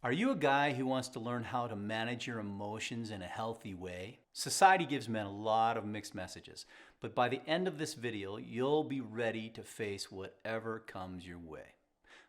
Are you a guy who wants to learn how to manage your emotions in a healthy way? Society gives men a lot of mixed messages, but by the end of this video, you'll be ready to face whatever comes your way.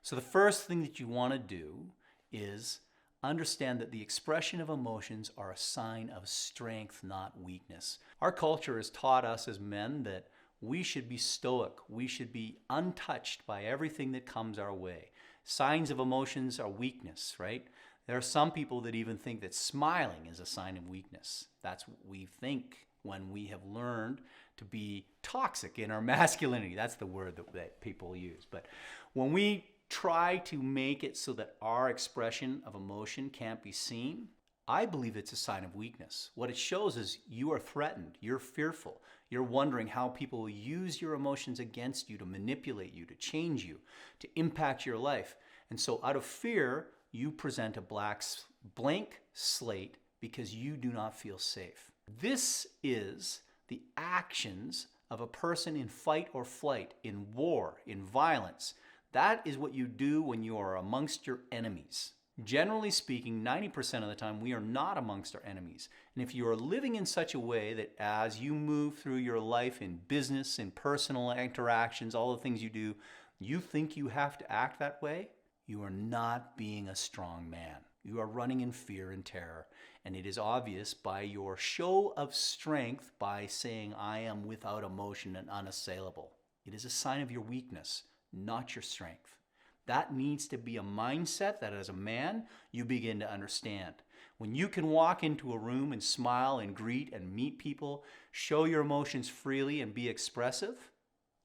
So the first thing that you want to do is understand that the expression of emotions are a sign of strength, not weakness. Our culture has taught us as men that we should be stoic. We should be untouched by everything that comes our way. Signs of emotions are weakness, right? There are some people that even think that smiling is a sign of weakness. That's what we think when we have learned to be toxic in our masculinity. That's the word that people use. But when we try to make it so that our expression of emotion can't be seen, I believe it's a sign of weakness. What it shows is you are threatened, you're fearful, you're wondering how people will use your emotions against you to manipulate you, to change you, to impact your life. And so out of fear, you present a blank slate because you do not feel safe. This is the actions of a person in fight or flight, in war, in violence. That is what you do when you are amongst your enemies. Generally speaking, 90% of the time, we are not amongst our enemies. And if you are living in such a way that as you move through your life in business, in personal interactions, all the things you do, you think you have to act that way, you are not being a strong man. You are running in fear and terror. And it is obvious by your show of strength by saying, I am without emotion and unassailable. It is a sign of your weakness, not your strength. That needs to be a mindset that as a man, you begin to understand. When you can walk into a room and smile and greet and meet people, show your emotions freely and be expressive,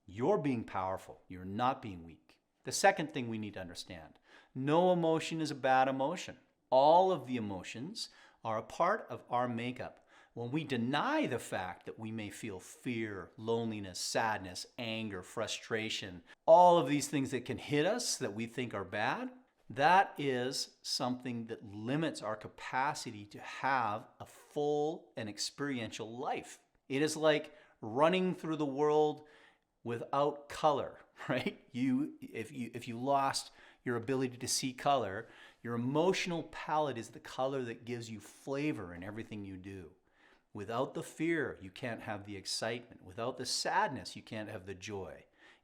you're being powerful. You're not being weak. The second thing we need to understand, no emotion is a bad emotion. All of the emotions are a part of our makeup. When we deny the fact that we may feel fear, loneliness, sadness, anger, frustration, all of these things that can hit us that we think are bad, that is something that limits our capacity to have a full and experiential life. It is like running through the world without color, right? If you lost your ability to see color, your emotional palette is the color that gives you flavor in everything you do. Without the fear, you can't have the excitement. Without the sadness, you can't have the joy.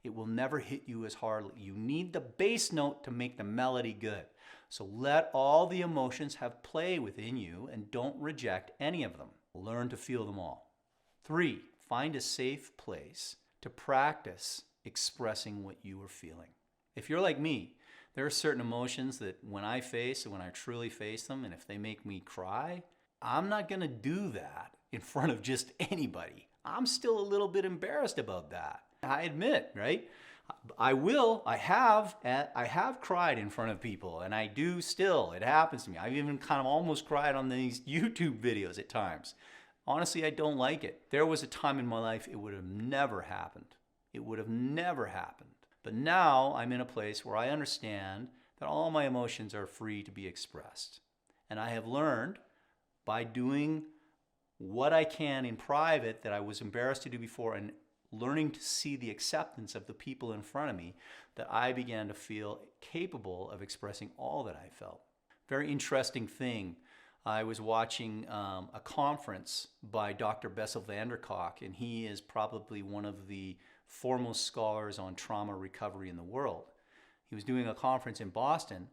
It will never hit you as hard. You need the bass note to make the melody good. So let all the emotions have play within you and don't reject any of them. Learn to feel them all. 3, find a safe place to practice expressing what you are feeling. If you're like me, there are certain emotions that when I truly face them, and if they make me cry, I'm not going to do that in front of just anybody. I'm still a little bit embarrassed about that. I admit, right? I have cried in front of people, and I do still. It happens to me. I've even kind of almost cried on these YouTube videos at times. Honestly, I don't like it. There was a time in my life it would have never happened. It would have never happened. But now I'm in a place where I understand that all my emotions are free to be expressed. And I have learned by doing what I can in private that I was embarrassed to do before and learning to see the acceptance of the people in front of me, that I began to feel capable of expressing all that I felt. Very interesting thing. I was watching a conference by Dr. Bessel van der Kolk, and he is probably one of the foremost scholars on trauma recovery in the world. He was doing a conference in Boston,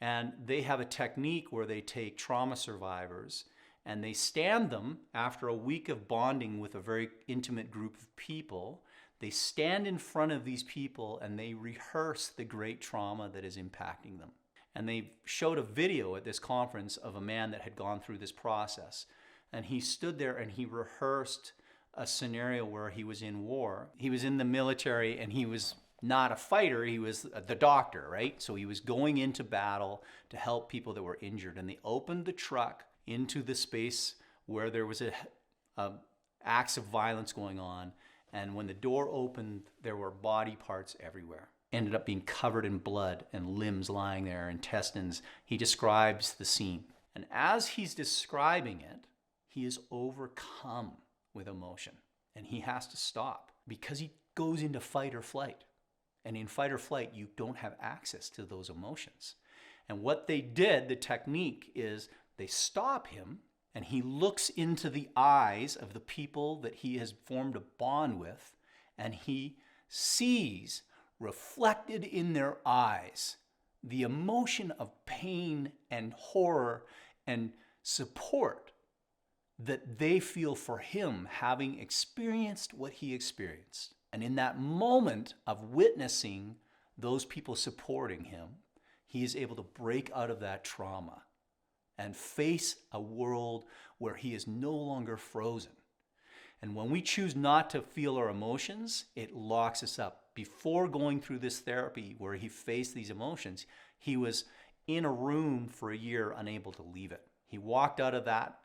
and they have a technique where they take trauma survivors and they stand them after a week of bonding with a very intimate group of people. They stand in front of these people and they rehearse the great trauma that is impacting them. And they showed a video at this conference of a man that had gone through this process. And he stood there and he rehearsed a scenario where he was in war. He was in the military and he was not a fighter, he was the doctor, right? So he was going into battle to help people that were injured. And they opened the truck into the space where there was acts of violence going on. And when the door opened, there were body parts everywhere. Ended up being covered in blood and limbs lying there, intestines. He describes the scene. And as he's describing it, he is overcome with emotion. And he has to stop because he goes into fight or flight. And in fight or flight, you don't have access to those emotions. And what they did, the technique is they stop him and he looks into the eyes of the people that he has formed a bond with, and he sees reflected in their eyes the emotion of pain and horror and support that they feel for him, having experienced what he experienced. And in that moment of witnessing those people supporting him, he is able to break out of that trauma and face a world where he is no longer frozen. And when we choose not to feel our emotions, it locks us up. Before going through this therapy where he faced these emotions, he was in a room for a year unable to leave it. He walked out of that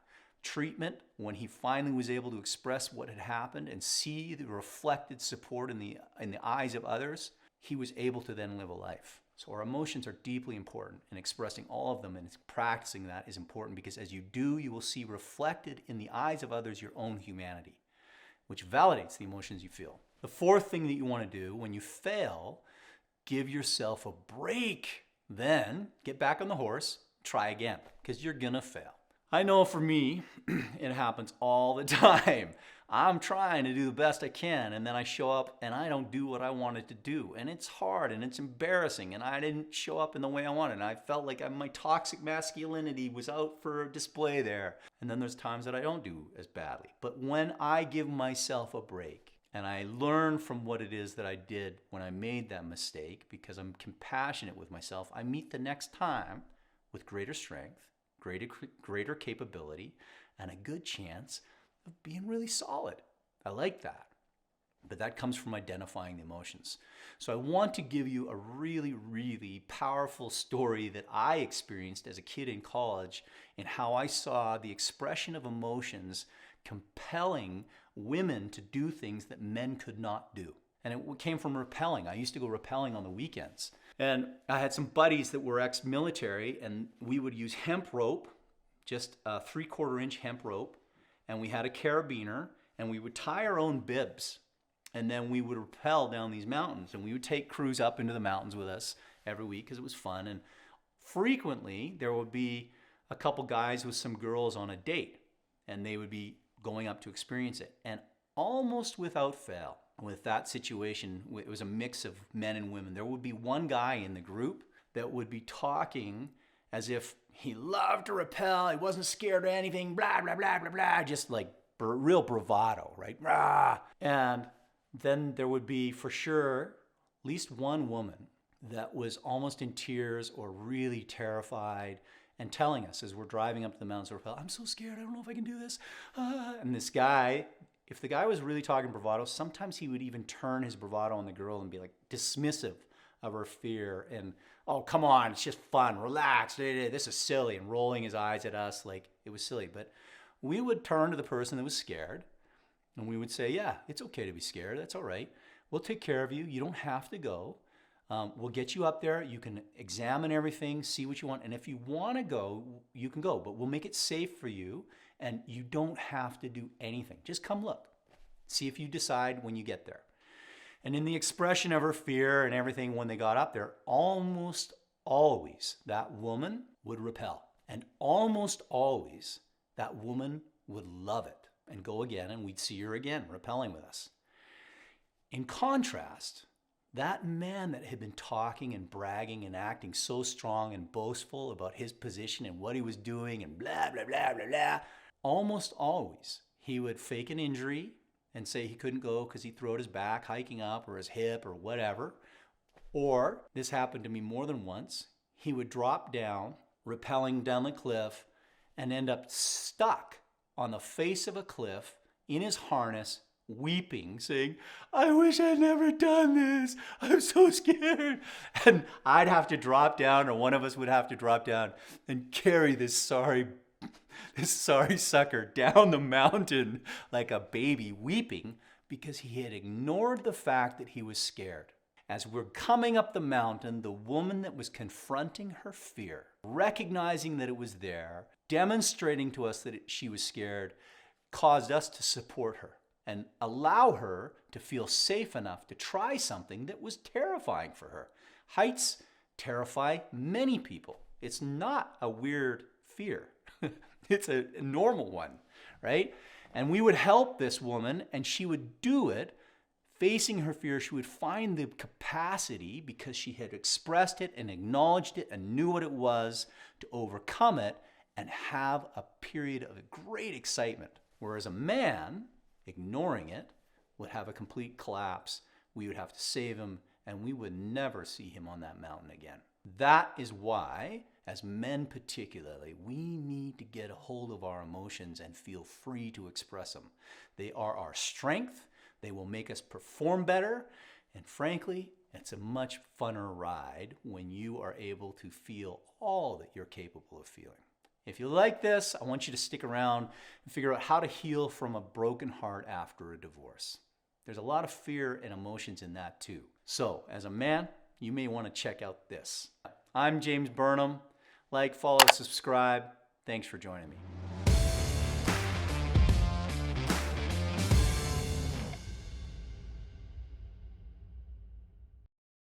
treatment when he finally was able to express what had happened and see the reflected support in the eyes of others. He was able to then live a life. So our emotions are deeply important, and expressing all of them and practicing that is important, because as you do, you will see reflected in the eyes of others your own humanity, which validates the emotions you feel. The fourth thing that you want to do when you fail, give yourself a break. Then get back on the horse, try again, because you're gonna fail. I know for me, it happens all the time. I'm trying to do the best I can, and then I show up and I don't do what I wanted to do. And it's hard and it's embarrassing, and I didn't show up in the way I wanted. And I felt like my toxic masculinity was out for display there. And then there's times that I don't do as badly. But when I give myself a break and I learn from what it is that I did when I made that mistake, because I'm compassionate with myself, I meet the next time with greater strength, greater capability, and a good chance of being really solid. I like that. But that comes from identifying the emotions. So I want to give you a really, really powerful story that I experienced as a kid in college, in how I saw the expression of emotions compelling women to do things that men could not do. And it came from rappelling. I used to go rappelling on the weekends. And I had some buddies that were ex-military, and we would use hemp rope, just a 3/4 inch hemp rope, and we had a carabiner, and we would tie our own bibs, and then we would rappel down these mountains, and we would take crews up into the mountains with us every week because it was fun. And frequently there would be a couple guys with some girls on a date, and they would be going up to experience it. And almost without fail, with that situation, it was a mix of men and women. There would be one guy in the group that would be talking as if he loved to rappel, he wasn't scared of anything, blah, blah, blah, blah, blah, just like real bravado, right? Rah! And then there would be, for sure, at least one woman that was almost in tears or really terrified and telling us as we're driving up to the mountains to rappel, I'm so scared, I don't know if I can do this. And this guy, if the guy was really talking bravado, sometimes he would even turn his bravado on the girl and be like dismissive of her fear and, oh, come on, it's just fun, relax, this is silly, and rolling his eyes at us like it was silly. But we would turn to the person that was scared and we would say, yeah, it's okay to be scared, that's all right. We'll take care of you, you don't have to go. We'll get you up there, you can examine everything, see what you want, and if you want to go, you can go, but we'll make it safe for you, and you don't have to do anything. Just come look. See if you decide when you get there. And in the expression of her fear and everything when they got up there, almost always that woman would repel. And almost always that woman would love it and go again, and we'd see her again rappelling with us. In contrast, that man that had been talking and bragging and acting so strong and boastful about his position and what he was doing and blah, blah, blah, blah, blah, almost always he would fake an injury and say he couldn't go because he threw out his back hiking up or his hip or whatever. Or, this happened to me more than once, he would drop down, rappelling down the cliff, and end up stuck on the face of a cliff in his harness, weeping, saying, I wish I'd never done this. I'm so scared. And I'd have to drop down, or one of us would have to drop down and carry this sorry sucker down the mountain like a baby, weeping because he had ignored the fact that he was scared. As we're coming up the mountain, the woman that was confronting her fear, recognizing that it was there, demonstrating to us that she was scared, caused us to support her and allow her to feel safe enough to try something that was terrifying for her. Heights terrify many people. It's not a weird fear. It's a normal one, right? And we would help this woman, and she would do it. Facing her fear, she would find the capacity, because she had expressed it and acknowledged it and knew what it was, to overcome it and have a period of great excitement. Whereas a man, ignoring it, would have a complete collapse. We would have to save him, and we would never see him on that mountain again. That is why, as men particularly, we need to get a hold of our emotions and feel free to express them. They are our strength. They will make us perform better. And frankly, it's a much funner ride when you are able to feel all that you're capable of feeling. If you like this, I want you to stick around and figure out how to heal from a broken heart after a divorce. There's a lot of fear and emotions in that too. So, as a man, you may want to check out this. I'm James Burnham. Like, follow, subscribe. Thanks for joining me.